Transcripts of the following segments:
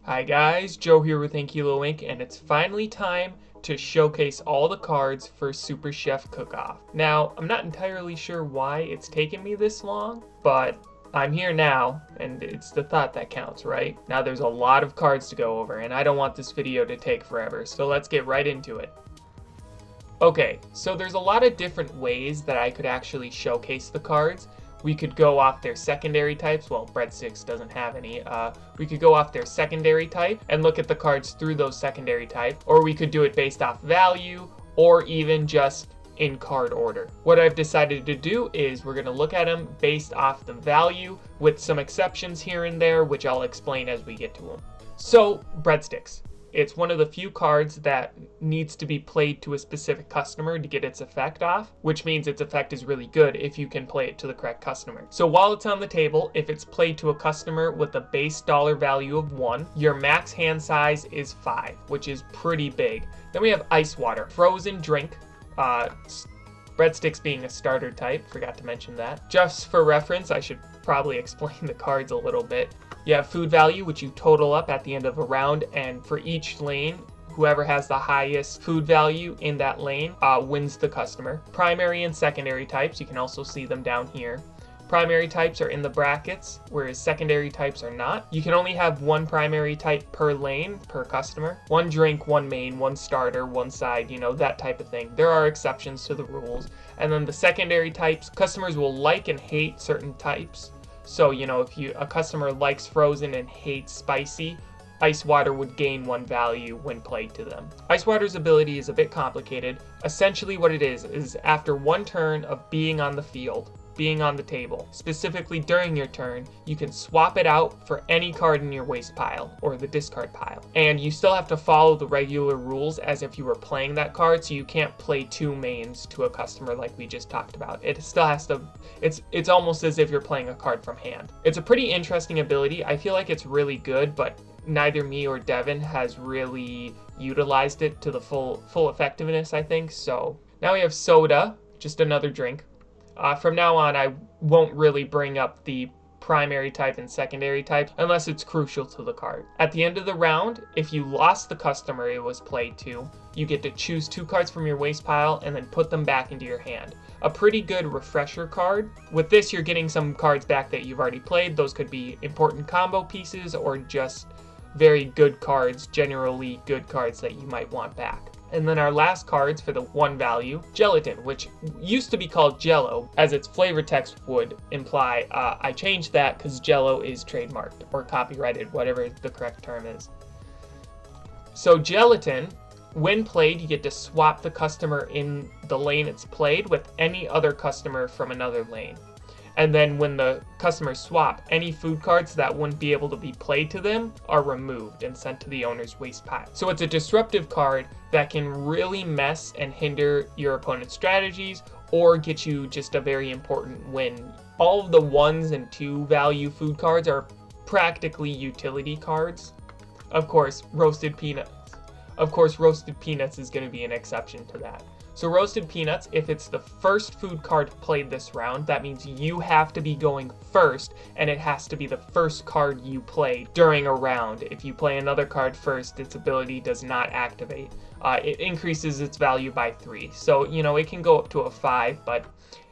Hi guys, Joe here with Inkilo Ink, and it's finally time to showcase all the cards for Super Chef Cook-Off. Now, I'm not entirely sure why it's taken me this long, but I'm here now, and it's the thought that counts, right? Now there's a lot of cards to go over, and I don't want this video to take forever, so let's get right into it. Okay, so there's a lot of different ways that I could actually showcase the cards. We could go off their secondary types. Well, Breadsticks doesn't have any. We could go off their secondary type and look at the cards through those secondary type, or we could do it based off value, or even just in card order. What I've decided to do is we're going to look at them based off the value, with some exceptions here and there, which I'll explain as we get to them. So, Breadsticks. It's one of the few cards that needs to be played to a specific customer to get its effect off, which means its effect is really good if you can play it to the correct customer. So while it's on the table, if it's played to a customer with a base dollar value of 1, your max hand size is 5, which is pretty big. Then we have Ice Water, frozen drink, Breadsticks being a starter type, forgot to mention that. Just for reference, I should probably explain the cards a little bit. You have food value, which you total up at the end of a round, and for each lane, whoever has the highest food value in that lane wins the customer. Primary and secondary types, you can also see them down here. Primary types are in the brackets, whereas secondary types are not. You can only have one primary type per lane, per customer. One drink, one main, one starter, one side, you know, that type of thing. There are exceptions to the rules. And then the secondary types, customers will like and hate certain types. So, you know, if a customer likes frozen and hates spicy, Ice Water would gain 1 value when played to them. Ice Water's ability is a bit complicated. Essentially what it is after one turn of being on the field, being on the table, specifically during your turn, you can swap it out for any card in your waste pile or the discard pile. And you still have to follow the regular rules as if you were playing that card, so you can't play 2 mains to a customer like we just talked about. It still has to, it's almost as if you're playing a card from hand. It's a pretty interesting ability. I feel like it's really good, but neither me or Devin has really utilized it to the full effectiveness, I think. So now we have Soda, just another drink. From now on, I won't really bring up the primary type and secondary type unless it's crucial to the card. At the end of the round, if you lost the customer it was played to, you get to choose 2 cards from your waste pile and then put them back into your hand. A pretty good refresher card. With this, you're getting some cards back that you've already played. Those could be important combo pieces or just very good cards, generally good cards that you might want back. And then our last cards for the 1 value, Gelatin, which used to be called Jello, as its flavor text would imply. I changed that because Jello is trademarked or copyrighted, whatever the correct term is. So Gelatin, when played, you get to swap the customer in the lane it's played with any other customer from another lane. And then when the customers swap, any food cards that wouldn't be able to be played to them are removed and sent to the owner's waste pile. So it's a disruptive card that can really mess and hinder your opponent's strategies or get you just a very important win. All of the 1s and 2 value food cards are practically utility cards. Of course, roasted peanuts. Of course, roasted peanuts is going to be an exception to that. So roasted peanuts, if it's the first food card played this round, that means you have to be going first, and it has to be the first card you play during a round. If you play another card first, its ability does not activate. It increases its value by 3. So, you know, it can go up to a 5, but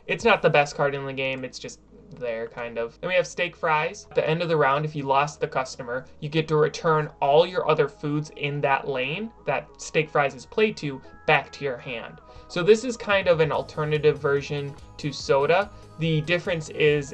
it's not the best card in the game. It's just there, kind of. Then we have steak fries. At the end of the round, if you lost the customer, you get to return all your other foods in that lane that steak fries is played to back to your hand. So this is kind of an alternative version to Soda. The difference is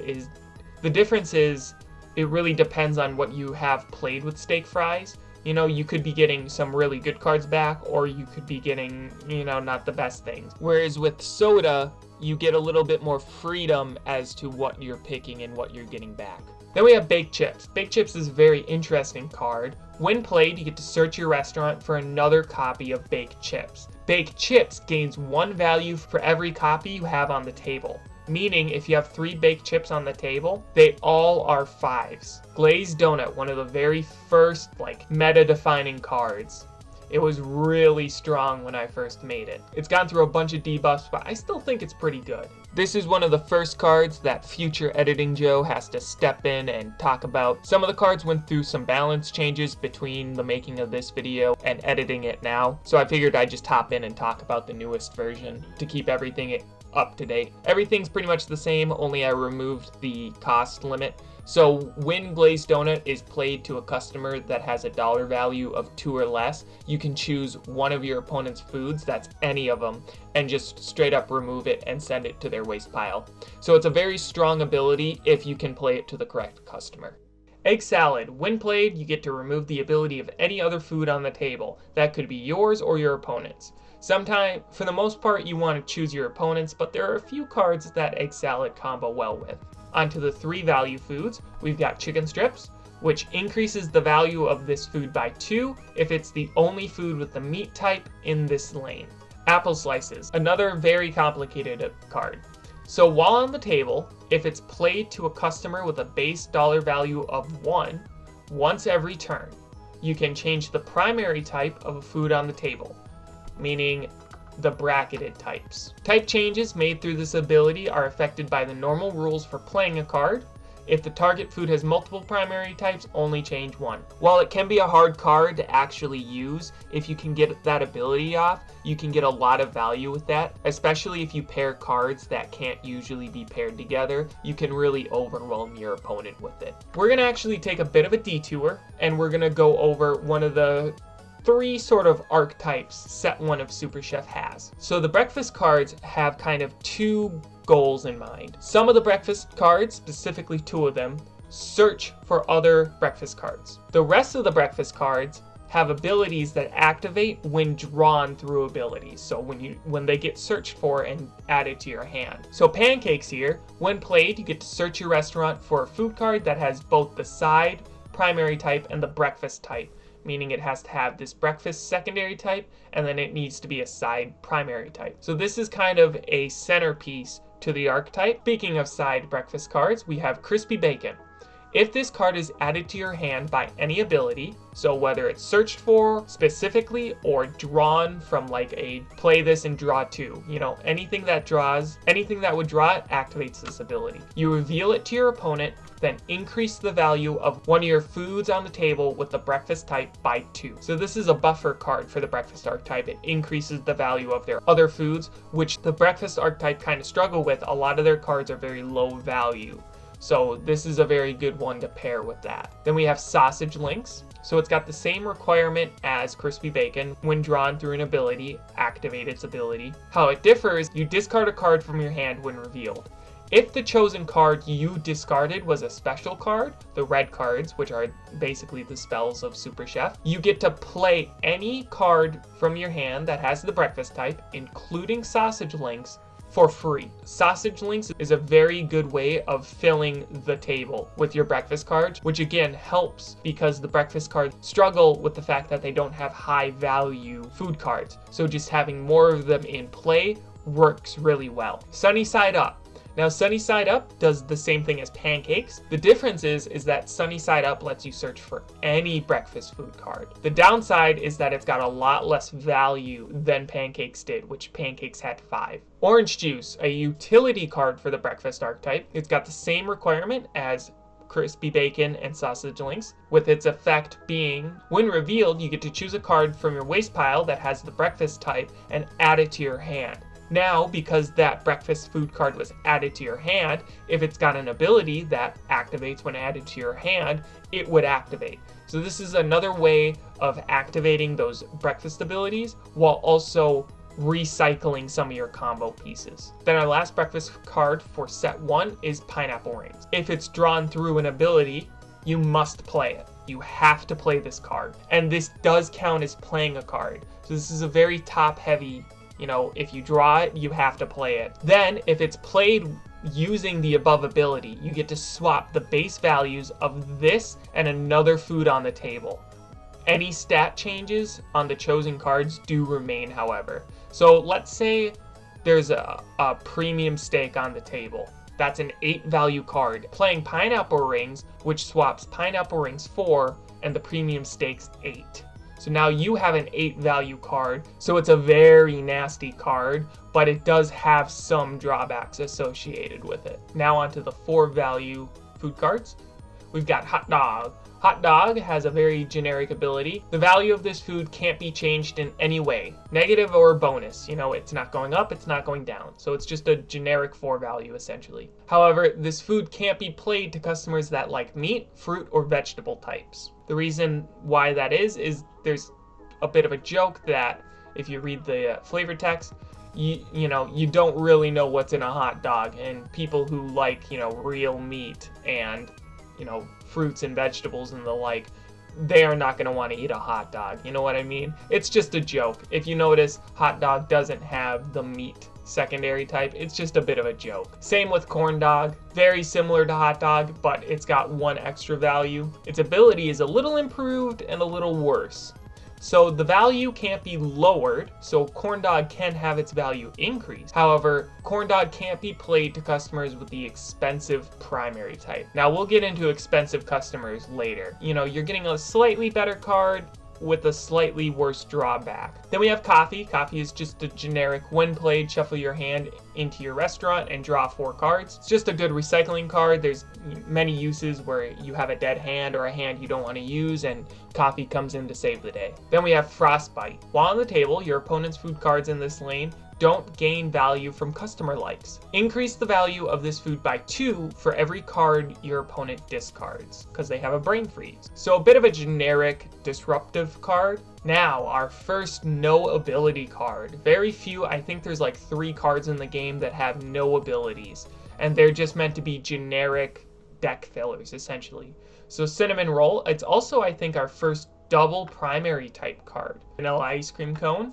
it really depends on what you have played with steak fries. You know, you could be getting some really good cards back, or you could be getting, you know, not the best things. Whereas with Soda, you get a little bit more freedom as to what you're picking and what you're getting back. Then we have Baked Chips. Baked Chips is a very interesting card. When played, you get to search your restaurant for another copy of Baked Chips. Baked Chips gains 1 value for every copy you have on the table. Meaning, if you have 3 baked chips on the table, they all are 5s. Glazed Donut, one of the very first, meta-defining cards. It was really strong when I first made it. It's gone through a bunch of debuffs, but I still think it's pretty good. This is one of the first cards that future Editing Joe has to step in and talk about. Some of the cards went through some balance changes between the making of this video and editing it now, so I figured I'd just hop in and talk about the newest version to keep everything up to date. Everything's pretty much the same, only I removed the cost limit. So when Glazed Donut is played to a customer that has a dollar value of 2 or less, you can choose one of your opponent's foods, that's any of them, and just straight up remove it and send it to their waste pile. So it's a very strong ability if you can play it to the correct customer. Egg Salad. When played, you get to remove the ability of any other food on the table. That could be yours or your opponent's. Sometimes, for the most part, you want to choose your opponent's, but there are a few cards that Egg Salad combo well with. Onto the 3 value foods, we've got chicken strips, which increases the value of this food by 2 if it's the only food with the meat type in this lane. Apple slices, another very complicated card. So while on the table, if it's played to a customer with a base dollar value of 1, once every turn, you can change the primary type of a food on the table, meaning the bracketed types. Type changes made through this ability are affected by the normal rules for playing a card. If the target food has multiple primary types, only change one. While it can be a hard card to actually use, if you can get that ability off, you can get a lot of value with that, especially if you pair cards that can't usually be paired together. You can really overwhelm your opponent with it. We're gonna actually take a bit of a detour, and we're gonna go over one of the 3 sort of archetypes set 1 of Super Chef has. So the breakfast cards have kind of 2 goals in mind. Some of the breakfast cards, specifically 2 of them, search for other breakfast cards. The rest of the breakfast cards have abilities that activate when drawn through abilities. So when they get searched for and added to your hand. So pancakes here, when played, you get to search your restaurant for a food card that has both the side primary type and the breakfast type, meaning it has to have this breakfast secondary type, and then it needs to be a side primary type. So this is kind of a centerpiece to the archetype. Speaking of side breakfast cards, we have crispy bacon. If this card is added to your hand by any ability, so whether it's searched for specifically or drawn from like a play this and draw 2, anything that would draw it activates this ability. You reveal it to your opponent, then increase the value of one of your foods on the table with the breakfast type by 2. So this is a buffer card for the breakfast archetype. It increases the value of their other foods, which the breakfast archetype kind of struggle with. A lot of their cards are very low value. So this is a very good one to pair with that. Then we have sausage links. So it's got the same requirement as crispy bacon. When drawn through an ability, activate its ability. How it differs, you discard a card from your hand when revealed. If the chosen card you discarded was a special card, the red cards, which are basically the spells of Super Chef, you get to play any card from your hand that has the breakfast type, including sausage links, for free. Sausage links is a very good way of filling the table with your breakfast cards, which again helps because the breakfast cards struggle with the fact that they don't have high value food cards. So just having more of them in play works really well. Sunny Side Up. Now Sunny Side Up does the same thing as pancakes. The difference is that Sunny Side Up lets you search for any breakfast food card. The downside is that it's got a lot less value than pancakes did, which pancakes had 5. Orange Juice, a utility card for the breakfast archetype. It's got the same requirement as crispy bacon and sausage links, with its effect being, when revealed, you get to choose a card from your waste pile that has the breakfast type and add it to your hand. Now, because that breakfast food card was added to your hand, if it's got an ability that activates when added to your hand, it would activate. So this is another way of activating those breakfast abilities while also recycling some of your combo pieces. Then our last breakfast card for set 1 is Pineapple Rings. If it's drawn through an ability, you must play it. You have to play this card. And this does count as playing a card. So this is a very top heavy, if you draw it, you have to play it. Then, if it's played using the above ability, you get to swap the base values of this and another food on the table. Any stat changes on the chosen cards do remain, however. So let's say there's a premium steak on the table. That's an 8 value card. Playing Pineapple Rings, which swaps Pineapple Rings 4 and the premium steaks 8. So now you have an 8 value card, so it's a very nasty card, but it does have some drawbacks associated with it. Now onto the 4 value food cards. We've got Hot Dog. Hot Dog has a very generic ability. The value of this food can't be changed in any way, negative or bonus. You know, it's not going up, it's not going down. So it's just a generic 4 value essentially. However, this food can't be played to customers that like meat, fruit, or vegetable types. The reason why that is there's a bit of a joke that if you read the flavor text, you know, you don't really know what's in a hot dog, and people who like, you know, real meat and, you know, fruits and vegetables and the like, they are not going to want to eat a hot dog. You know what I mean? It's just a joke. If you notice, hot dog doesn't have the meat secondary type. It's just a bit of a joke. Same with corn dog. Very similar to hot dog, but it's got 1 extra value. Its ability is a little improved and a little worse. So the value can't be lowered, so corn dog can have its value increased. However, corn dog can't be played to customers with the expensive primary type. Now we'll get into expensive customers later. You know, you're getting a slightly better card with a slightly worse drawback. Then we have coffee. Coffee is just a generic, when played, shuffle your hand into your restaurant and draw 4 cards. It's just a good recycling card. There's many uses where you have a dead hand or a hand you don't want to use, and coffee comes in to save the day. Then we have frostbite. While on the table, your opponent's food cards in this lane don't gain value from customer likes. Increase the value of this food by 2 for every card your opponent discards, because they have a brain freeze. So a bit of a generic disruptive card. Now, our first no ability card. Very few, I think there's like 3 cards in the game that have no abilities, and they're just meant to be generic deck fillers, essentially. So Cinnamon Roll, it's also, I think, our first double primary type card. Vanilla Ice Cream Cone.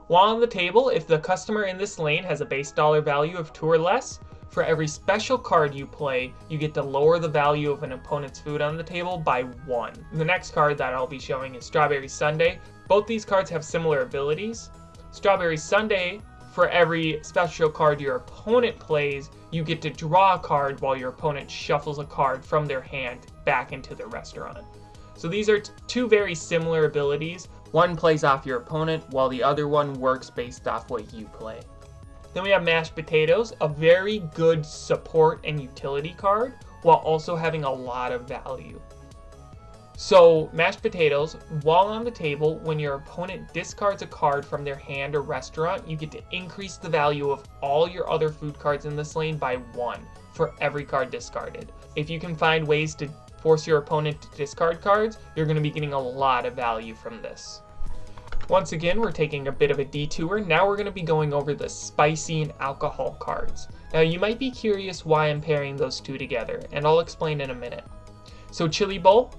While on the table, if the customer in this lane has a base dollar value of 2 or less, for every special card you play, you get to lower the value of an opponent's food on the table by 1. The next card that I'll be showing is Strawberry Sundae. Both these cards have similar abilities. Strawberry Sundae, for every special card your opponent plays, you get to draw a card while your opponent shuffles a card from their hand back into the restaurant. So these are 2 very similar abilities. One plays off your opponent, while the other one works based off what you play. Then we have Mashed Potatoes, a very good support and utility card, while also having a lot of value. So, Mashed Potatoes, while on the table, when your opponent discards a card from their hand or restaurant, you get to increase the value of all your other food cards in this lane by 1 for every card discarded. If you can find ways to force your opponent to discard cards, you're going to be getting a lot of value from this. Once again, we're taking a bit of a detour. Now we're going to be going over the spicy and alcohol cards. Now you might be curious why I'm pairing those 2 together, and I'll explain in a minute. So Chili Bowl,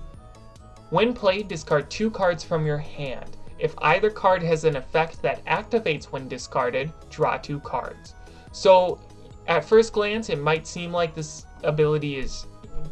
when played, discard 2 cards from your hand. If either card has an effect that activates when discarded, draw 2 cards. So at first glance, it might seem like this ability is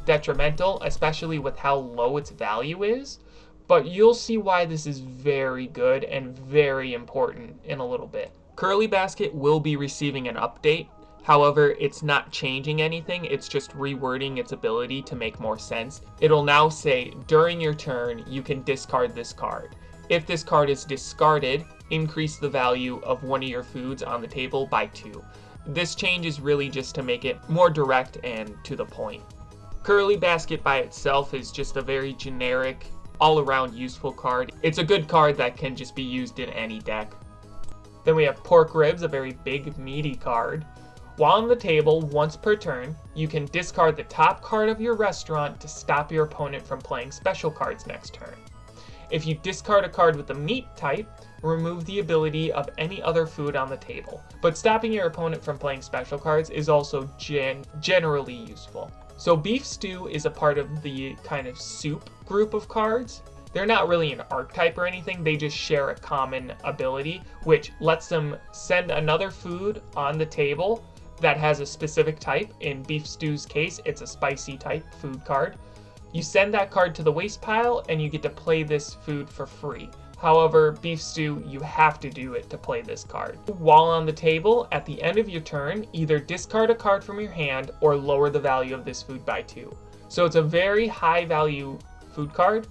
detrimental, especially with how low its value is, but you'll see why this is very good and very important in a little bit. Curly Basket will be receiving an update. However, it's not changing anything, it's just rewording its ability to make more sense. It'll now say, during your turn, you can discard this card. If this card is discarded, increase the value of one of your foods on the table by 2. This change is really just to make it more direct and to the point. Curly Basket by itself is just a very generic, all-around useful card. It's a good card that can just be used in any deck. Then we have Pork Ribs, a very big, meaty card. While on the table, once per turn, you can discard the top card of your restaurant to stop your opponent from playing special cards next turn. If you discard a card with the meat type, remove the ability of any other food on the table. But stopping your opponent from playing special cards is also generally useful. So Beef Stew is a part of the kind of soup group of cards. They're not really an archetype or anything, they just share a common ability, which lets them send another food on the table that has a specific type. In Beef Stew's case, it's a spicy type food card. You send that card to the waste pile and you get to play this food for free. However, Beef Stew, you have to do it to play this card. While on the table, at the end of your turn, either discard a card from your hand or lower the value of this food by 2. So it's a very high value food card,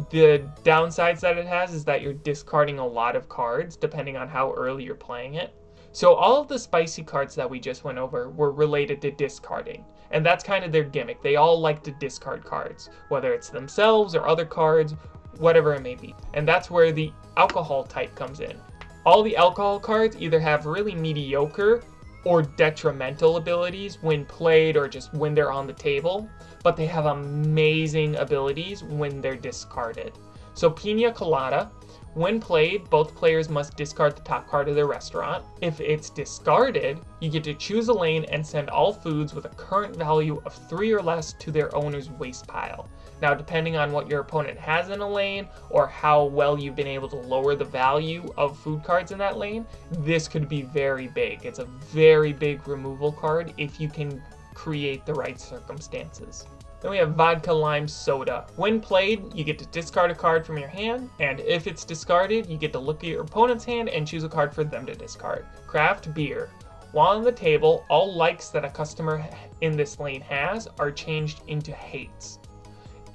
The downsides that it has is that you're discarding a lot of cards depending on how early you're playing it. So all of the spicy cards that we just went over were related to discarding. And that's kind of their gimmick. They all like to discard cards, whether it's themselves or other cards, whatever it may be. And that's where the alcohol type comes in. All the alcohol cards either have really mediocre or detrimental abilities when played or just when they're on the table, but they have amazing abilities when they're discarded. So Pina Colada, when played, both players must discard the top card of their restaurant. If it's discarded, you get to choose a lane and send all foods with a current value of 3 or less to their owner's waste pile. Now, depending on what your opponent has in a lane or how well you've been able to lower the value of food cards in that lane, this could be very big. It's a very big removal card if you can create the right circumstances. Then we have Vodka Lime Soda. When played, you get to discard a card from your hand, and if it's discarded, you get to look at your opponent's hand and choose a card for them to discard. Craft Beer. While on the table, all likes that a customer in this lane has are changed into hates.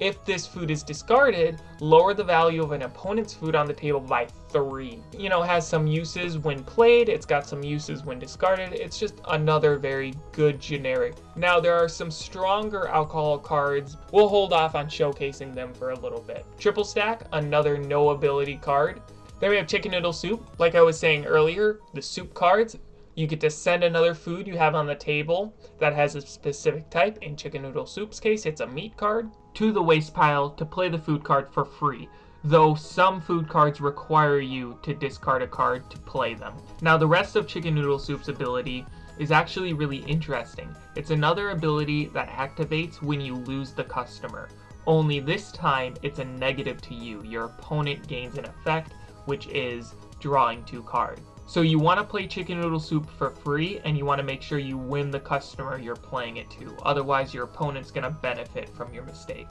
If this food is discarded, lower the value of an opponent's food on the table by 3. It has some uses when played, it's got some uses when discarded, it's just another very good generic. Now there are some stronger alcohol cards, we'll hold off on showcasing them for a little bit. Triple Stack, another no ability card. Then we have Chicken Noodle Soup. Like I was saying earlier, the soup cards, you get to send another food you have on the table that has a specific type. In Chicken Noodle Soup's case, it's a meat card, to the waste pile to play the food card for free, though some food cards require you to discard a card to play them. Now the rest of Chicken Noodle Soup's ability is actually really interesting. It's another ability that activates when you lose the customer, only this time it's a negative to you. Your opponent gains an effect, which is drawing 2 cards. So you want to play Chicken Noodle Soup for free, and you want to make sure you win the customer you're playing it to. Otherwise, your opponent's going to benefit from your mistake.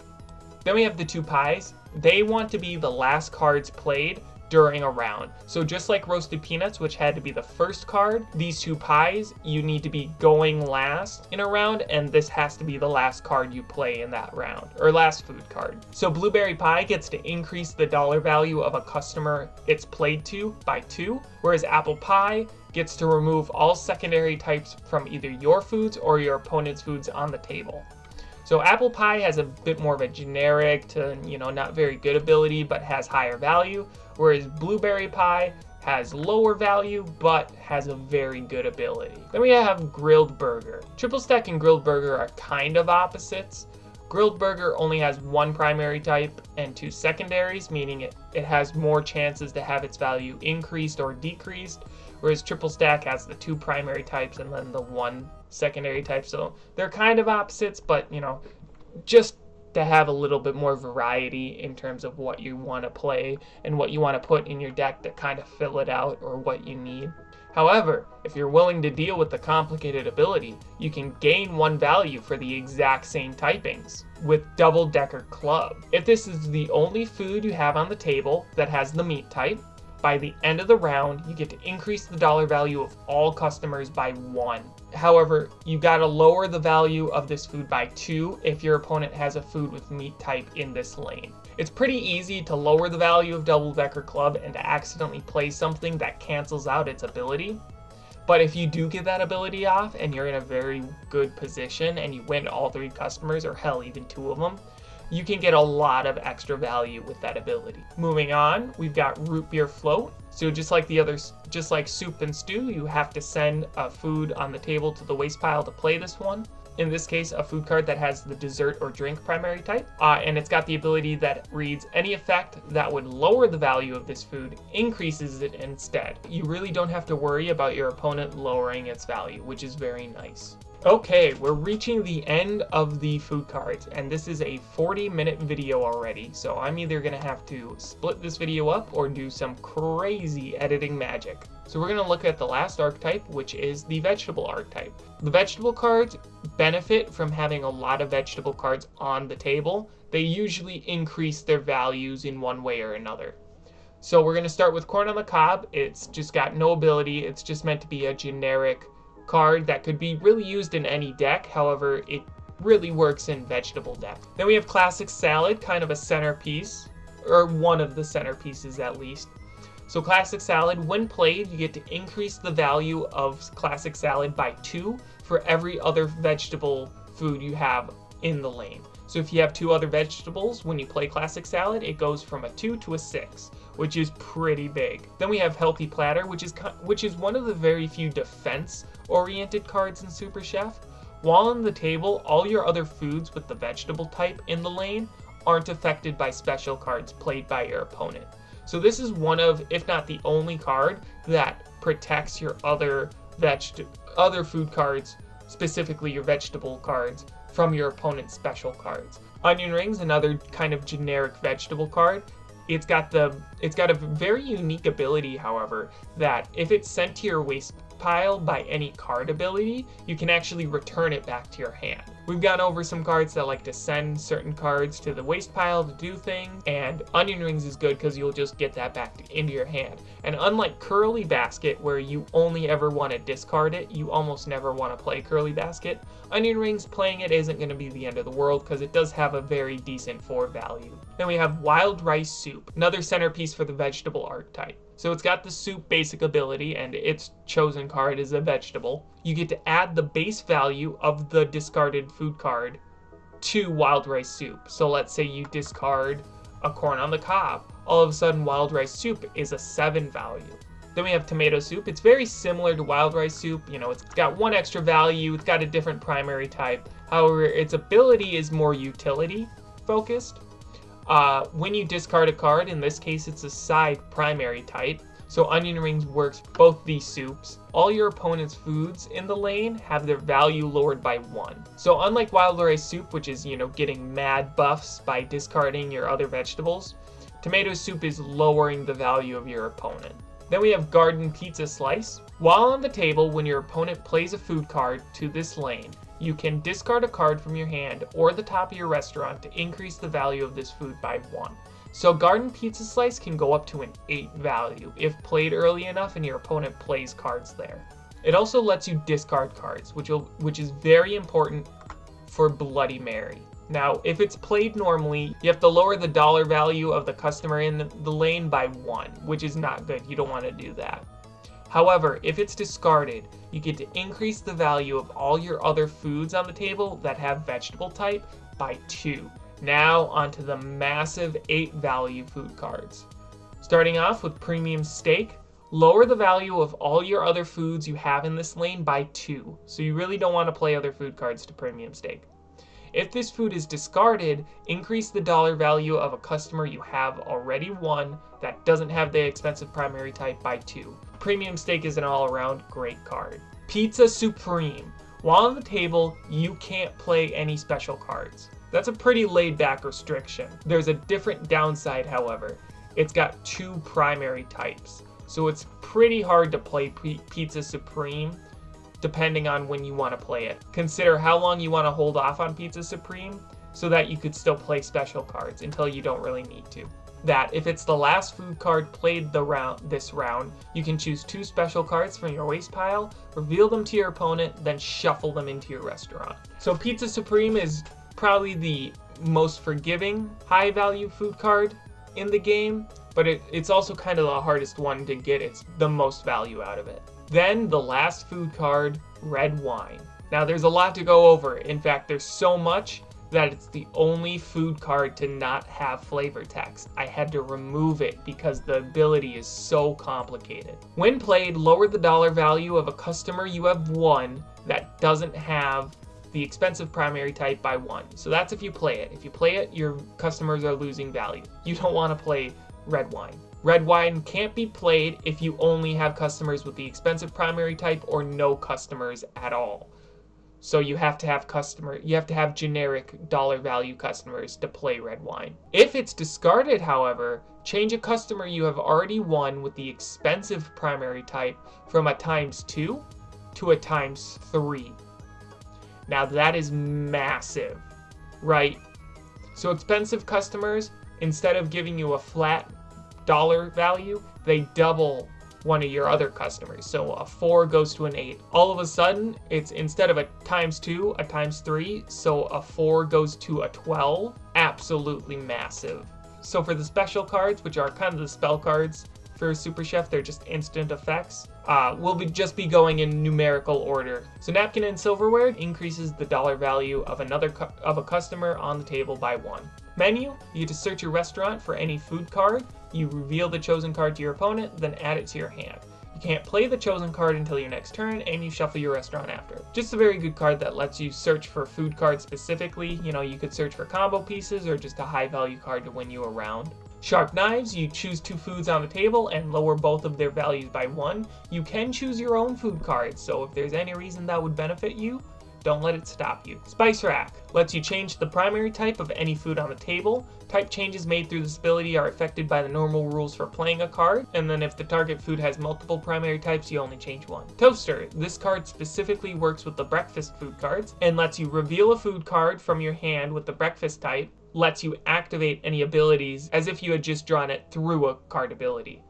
Then we have the 2 pies. They want to be the last cards played during a round. So just like Roasted Peanuts, which had to be the first card, these 2 pies, you need to be going last in a round, and this has to be the last card you play in that round, or last food card. So Blueberry Pie gets to increase the dollar value of a customer it's played to by 2, whereas Apple Pie gets to remove all secondary types from either your foods or your opponent's foods on the table. So Apple Pie has a bit more of a generic to, not very good ability, but has higher value, whereas Blueberry Pie has lower value, but has a very good ability. Then we have Grilled Burger. Triple Stack and Grilled Burger are kind of opposites. Grilled Burger only has 1 primary type and 2 secondaries, meaning it has more chances to have its value increased or decreased, whereas Triple Stack has the 2 primary types and then the 1 secondary type. So they're kind of opposites, but just to have a little bit more variety in terms of what you want to play and what you want to put in your deck to kind of fill it out or what you need. However, if you're willing to deal with the complicated ability, you can gain 1 value for the exact same typings with Double Decker Club. If this is the only food you have on the table that has the meat type, by the end of the round, you get to increase the dollar value of all customers by 1. However, you gotta lower the value of this food by 2 if your opponent has a food with meat type in this lane. It's pretty easy to lower the value of Double Decker Club and to accidentally play something that cancels out its ability. But if you do get that ability off and you're in a very good position and you win all 3 customers, or hell, even 2 of them, you can get a lot of extra value with that ability. Moving on, we've got Root Beer Float. So just like the others, just like Soup and Stew, you have to send a food on the table to the waste pile to play this one. In this case, a food card that has the dessert or drink primary type, and it's got the ability that reads any effect that would lower the value of this food increases it instead. You really don't have to worry about your opponent lowering its value, which is very nice. Okay, we're reaching the end of the food cards, and this is a 40-minute video already, so I'm either gonna have to split this video up or do some crazy editing magic. So we're gonna look at the last archetype, which is the vegetable archetype. The vegetable cards benefit from having a lot of vegetable cards on the table. They usually increase their values in one way or another. So we're gonna start with Corn on the Cob. It's just got no ability, it's just meant to be a generic card that could be really used in any deck. However, it really works in vegetable deck. Then we have Classic Salad, kind of a centerpiece, or one of the centerpieces at least. So classic salad, when played, you get to increase the value of classic salad by 2 for every other vegetable food you have in the lane. So if you have 2 other vegetables, when you play classic salad, it goes from a 2 to a 6, which is pretty big. Then we have healthy platter, which is one of the very few defense-oriented cards in Super Chef. While on the table, all your other foods with the vegetable type in the lane aren't affected by special cards played by your opponent. So this is one of, if not the only card that protects your other food cards, specifically your vegetable cards, from your opponent's special cards. Onion rings, another kind of generic vegetable card. It's got a very unique ability, however, that if it's sent to your waste pile by any card ability, you can actually return it back to your hand. We've gone over some cards that like to send certain cards to the waste pile to do things, and Onion Rings is good because you'll just get that back into your hand. And unlike Curly Basket, where you only ever want to discard it, you almost never want to play Curly Basket, Onion Rings, playing it isn't going to be the end of the world because it does have a very decent 4 value. Then we have Wild Rice Soup, another centerpiece for the vegetable archetype. So it's got the soup basic ability, and its chosen card is a vegetable. You get to add the base value of the discarded food card to Wild Rice Soup. So let's say you discard a corn on the cob. All of a sudden, Wild Rice Soup is a 7 value. Then we have Tomato Soup. It's very similar to Wild Rice Soup. You know, it's got 1 extra value. It's got a different primary type. However, its ability is more utility focused. When you discard a card, in this case it's a side primary type, so Onion Rings works both these soups. All your opponent's foods in the lane have their value lowered by 1. So unlike Wild Rice Soup, which is, getting mad buffs by discarding your other vegetables, Tomato Soup is lowering the value of your opponent. Then we have Garden Pizza Slice. While on the table, when your opponent plays a food card to this lane, you can discard a card from your hand or the top of your restaurant to increase the value of this food by 1. So Garden Pizza Slice can go up to an 8 value if played early enough and your opponent plays cards there. It also lets you discard cards, which is very important for Bloody Mary. Now, if it's played normally, you have to lower the dollar value of the customer in the lane by 1, which is not good. You don't want to do that. However, if it's discarded, you get to increase the value of all your other foods on the table that have vegetable type by 2. Now onto the massive 8 value food cards. Starting off with Premium Steak, lower the value of all your other foods you have in this lane by 2. So you really don't want to play other food cards to Premium Steak. If this food is discarded, increase the dollar value of a customer you have already won that doesn't have the expensive primary type by 2. Premium Steak is an all-around great card. Pizza Supreme. While on the table, you can't play any special cards. That's a pretty laid-back restriction. There's a different downside, however. It's got 2 primary types, so it's pretty hard to play Pizza Supreme depending on when you want to play it. Consider how long you want to hold off on Pizza Supreme so that you could still play special cards until you don't really need to. That if it's the last food card played this round, you can choose 2 special cards from your waste pile, reveal them to your opponent, then shuffle them into your restaurant. So Pizza Supreme is probably the most forgiving high value food card in the game, but it's also kind of the hardest one to get the most value out of it. Then the last food card, Red Wine. Now there's a lot to go over. In fact, there's so much that it's the only food card to not have flavor text. I had to remove it because the ability is so complicated. When played, lower the dollar value of a customer you have won that doesn't have the expensive primary type by 1. So that's if you play it. If you play it, your customers are losing value. You don't want to play Red Wine. Red Wine can't be played if you only have customers with the expensive primary type or no customers at all. So you have to have generic dollar value customers to play Red Wine. If it's discarded, however, change a customer you have already won with the expensive primary type from a ×2 to a ×3. Now that is massive, right? So expensive customers, instead of giving you a flat dollar value, they double one of your other customers. So a 4 goes to an 8. All of a sudden, it's instead of a ×2, a ×3, so a 4 goes to a 12. Absolutely massive. So for the special cards, which are kind of the spell cards for Super Chef, they're just instant effects, we'll just be going in numerical order. So napkin and silverware increases the dollar value of a customer on the table by 1. Menu, you get to search your restaurant for any food card. You reveal the chosen card to your opponent, then add it to your hand. You can't play the chosen card until your next turn, and you shuffle your restaurant after. Just a very good card that lets you search for food cards specifically. You know, you could search for combo pieces or just a high value card to win you a round. Sharp knives, you choose 2 foods on the table and lower both of their values by 1. You can choose your own food cards, so if there's any reason that would benefit you, don't let it stop you. Spice Rack lets you change the primary type of any food on the table. Type changes made through this ability are affected by the normal rules for playing a card, and then if the target food has multiple primary types, you only change 1. Toaster, this card specifically works with the breakfast food cards and lets you reveal a food card from your hand with the breakfast type, lets you activate any abilities as if you had just drawn it through a card ability.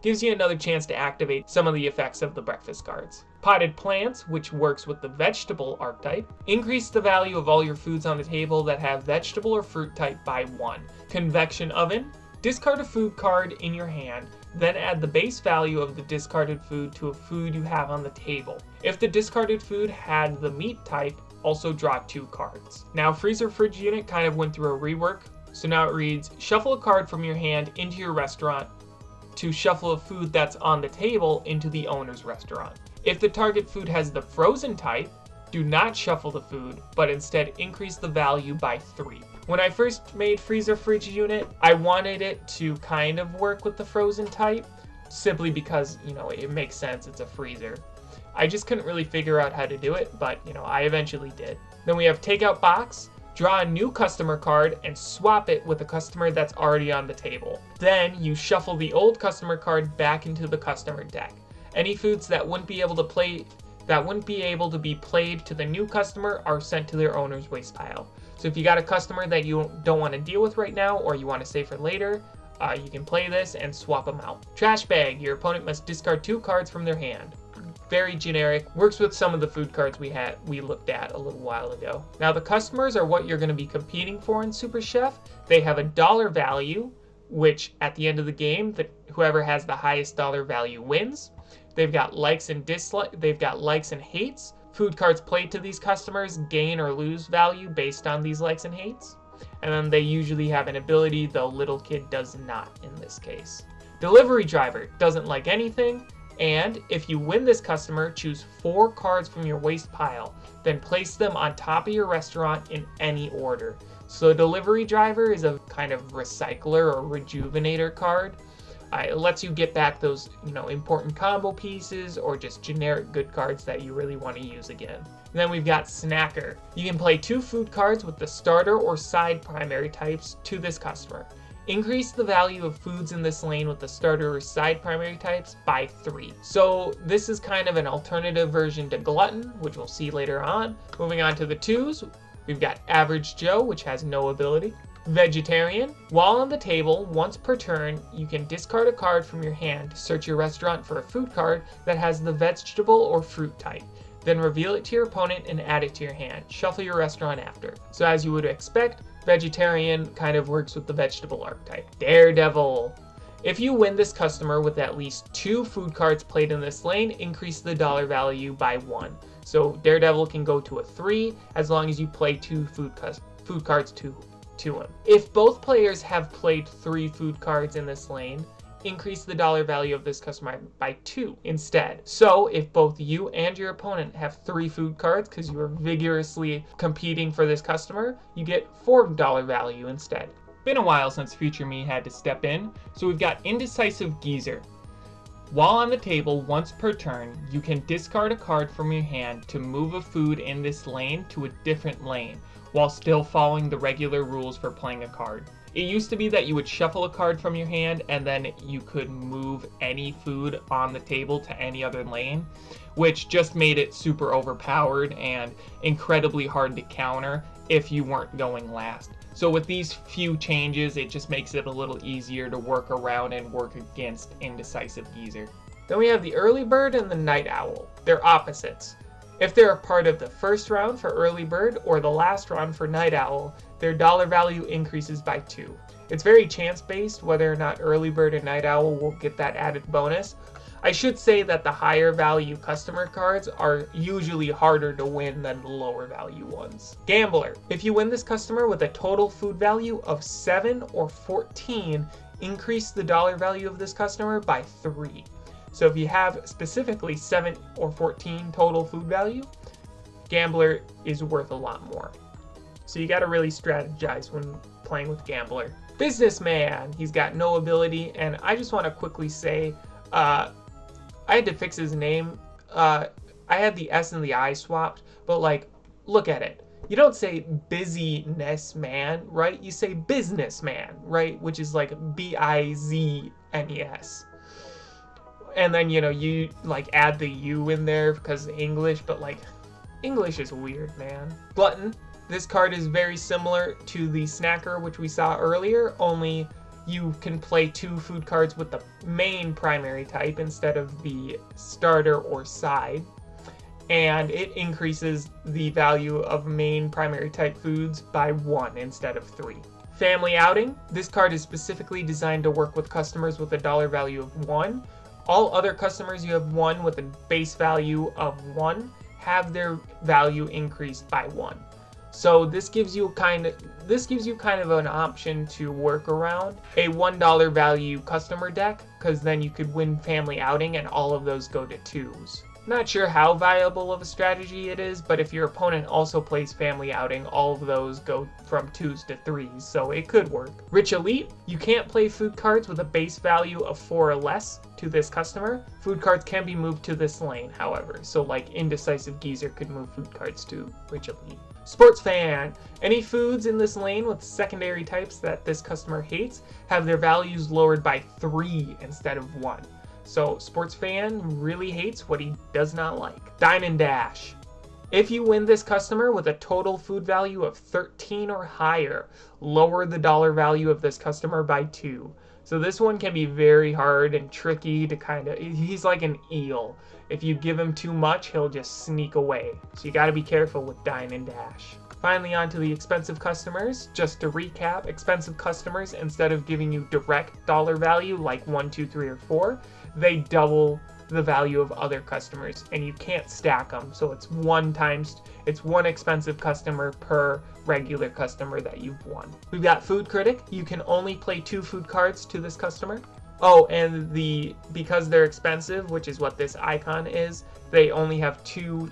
Gives you another chance to activate some of the effects of the breakfast cards. Potted plants, which works with the vegetable archetype, increase the value of all your foods on the table that have vegetable or fruit type by 1. Convection oven, discard a food card in your hand, then add the base value of the discarded food to a food you have on the table. If the discarded food had the meat type, also draw 2 cards. Now freezer fridge unit kind of went through a rework, so now it reads, shuffle a card from your hand into your restaurant to shuffle a food that's on the table into the owner's restaurant. If the target food has the frozen type, do not shuffle the food, but instead increase the value by 3. When I first made freezer fridge unit, I wanted it to kind of work with the frozen type, simply because, you know, it makes sense, it's a freezer. I just couldn't really figure out how to do it, but, you know, I eventually did. Then we have takeout box. Draw a new customer card and swap it with a customer that's already on the table. Then you shuffle the old customer card back into the customer deck. Any foods that wouldn't be able to be played to the new customer are sent to their owner's waste pile. So if you got a customer that you don't want to deal with right now or you want to save for later, you can play this and swap them out. Trash bag, your opponent must discard 2 cards from their hand. Very generic, works with some of the food cards we looked at a little while ago. Now the customers are what you're going to be competing for in Super Chef. They have a dollar value, which at the end of the game, whoever has the highest dollar value wins. They've got likes and hates. Food cards played to these customers gain or lose value based on these likes and hates. And then they usually have an ability, though little kid does not in this case. Delivery driver doesn't like anything. And if you win this customer, choose 4 cards from your waste pile, then place them on top of your restaurant in any order. So delivery driver is a kind of recycler or rejuvenator card. It lets you get back those, you know, important combo pieces or just generic good cards that you really want to use again. And then we've got snacker. You can play 2 food cards with the starter or side primary types to this customer. Increase the value of foods in this lane with the starter or side primary types by 3. So this is kind of an alternative version to Glutton, which we'll see later on. Moving on to the 2s, we've got Average Joe, which has no ability. Vegetarian. While on the table, once per turn, you can discard a card from your hand to search your restaurant for a food card that has the vegetable or fruit type. Then reveal it to your opponent and add it to your hand. Shuffle your restaurant after. So as you would expect, Vegetarian kind of works with the vegetable archetype. Daredevil. If you win this customer with at least 2 food cards played in this lane, increase the dollar value by 1. So Daredevil can go to a 3 as long as you play 2 food cards to him. If both players have played 3 food cards in this lane, increase the dollar value of this customer by 2 instead. So if both you and your opponent have 3 food cards because you are vigorously competing for this customer, you get $4 value instead. Been a while since Future Me had to step in, so we've got Indecisive Geezer. While on the table once per turn, you can discard a card from your hand to move a food in this lane to a different lane, while still following the regular rules for playing a card. It used to be that you would shuffle a card from your hand and then you could move any food on the table to any other lane, which just made it super overpowered and incredibly hard to counter if you weren't going last. So with these few changes, it just makes it a little easier to work around and work against Indecisive Geezer. Then we have the Early Bird and the Night Owl. They're opposites. If they're a part of the first round for Early Bird or the last round for Night Owl, their dollar value increases by 2. It's very chance-based whether or not Early Bird and Night Owl will get that added bonus. I should say that the higher value customer cards are usually harder to win than the lower value ones. Gambler. If you win this customer with a total food value of 7 or 14, increase the dollar value of this customer by 3. So if you have specifically 7 or 14 total food value, Gambler is worth a lot more. So you got to really strategize when playing with Gambler. Businessman. He's got no ability, and I just want to quickly say, I had to fix his name. I had the S and the I swapped, but like, look at it. You don't say busyness man, right? You say businessman, right? Which is like B-I-Z-N-E-S. And then, you know, you like add the U in there because English, but like, English is weird, man. Glutton. This card is very similar to the Snacker, which we saw earlier, only you can play 2 food cards with the main primary type instead of the starter or side. And it increases the value of main primary type foods by 1 instead of 3. Family Outing. This card is specifically designed to work with customers with a dollar value of 1. All other customers you have won with a base value of 1 have their value increased by 1. So this gives you kind of an option to work around a $1 value customer deck, because then you could win Family Outing and all of those go to 2s. Not sure how viable of a strategy it is, but if your opponent also plays Family Outing, all of those go from 2s to 3s, so it could work. Rich Elite. You can't play food cards with a base value of 4 or less to this customer. Food cards can be moved to this lane, however, so like Indecisive Geezer could move food cards to Rich Elite. Sports Fan. Any foods in this lane with secondary types that this customer hates have their values lowered by 3 instead of 1. So Sports Fan really hates what he does not like. Dine and Dash. If you win this customer with a total food value of 13 or higher, lower the dollar value of this customer by 2. So this one can be very hard and tricky to he's like an eel. If you give him too much, he'll just sneak away. So you gotta be careful with Dine and Dash. Finally, on to the expensive customers. Just to recap, expensive customers, instead of giving you direct dollar value like 1, 2, 3, or 4, they double the value of other customers, and you can't stack them. So it's one expensive customer per regular customer that you've won. We've got Food Critic. You can only play 2 food cards to this customer. Oh, and because they're expensive, which is what this icon is, they only have two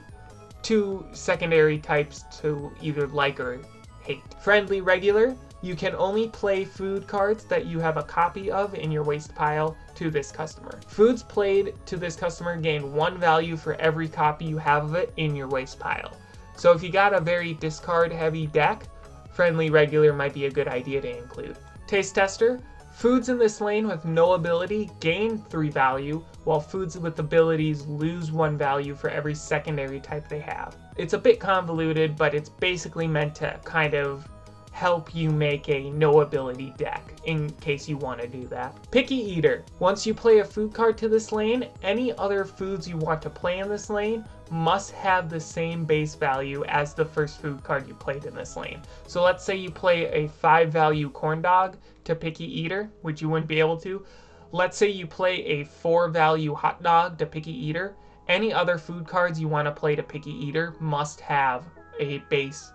secondary types to either like or hate. Friendly Regular. You can only play food cards that you have a copy of in your waste pile to this customer. Foods played to this customer gain 1 value for every copy you have of it in your waste pile. So if you got a very discard heavy deck, Friendly Regular might be a good idea to include. Taste Tester. Foods in this lane with no ability gain 3 value, while foods with abilities lose 1 value for every secondary type they have. It's a bit convoluted, but it's basically meant to kind of help you make a no ability deck in case you want to do that. Picky Eater. Once you play a food card to this lane, any other foods you want to play in this lane must have the same base value as the first food card you played in this lane. So let's say you play a 5 value corn dog to Picky Eater, which you wouldn't be able to. Let's say you play a 4 value hot dog to Picky Eater. Any other food cards you want to play to Picky Eater must have a base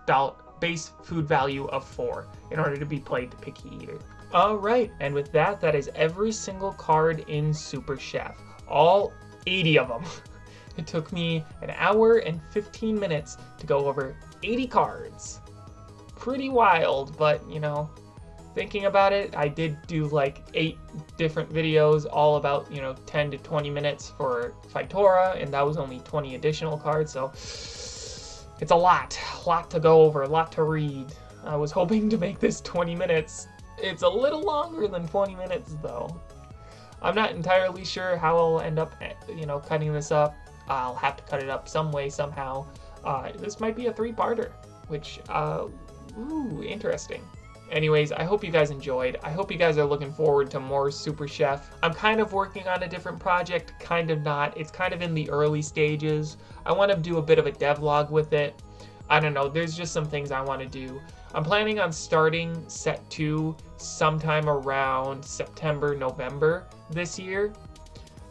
food value of 4 in order to be played to Picky Eater. Alright, and with that is every single card in Super Chef. All 80 of them. It took me an hour and 15 minutes to go over 80 cards. Pretty wild, but you know, thinking about it, I did do like 8 different videos all about, 10 to 20 minutes for Phytora, and that was only 20 additional cards, so it's a lot to go over, a lot to read. I was hoping to make this 20 minutes. It's a little longer than 20 minutes though. I'm not entirely sure how I'll end up, cutting this up. I'll have to cut it up some way, somehow. This might be a 3-parter, which, interesting. Anyways, I hope you guys enjoyed. I hope you guys are looking forward to more Super Chef. I'm kind of working on a different project, kind of not. It's kind of in the early stages. I want to do a bit of a devlog with it. I don't know, there's just some things I want to do. I'm planning on starting set 2 sometime around September, November this year.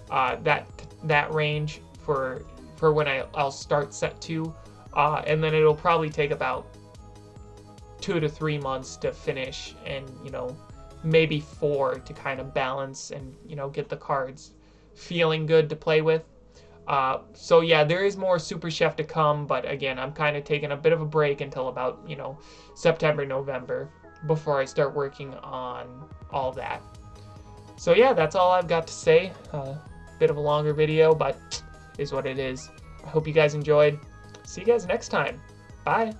That range for when I'll start set 2, and then it'll probably take about 2 to 3 months to finish, and maybe 4 to kind of balance and get the cards feeling good to play with. So yeah, there is more Super Chef to come, but again, I'm kind of taking a bit of a break until about September, November before I start working on all that. So yeah, that's all I've got to say. Bit of a longer video, but is what it is. I hope you guys enjoyed. See you guys next time. Bye.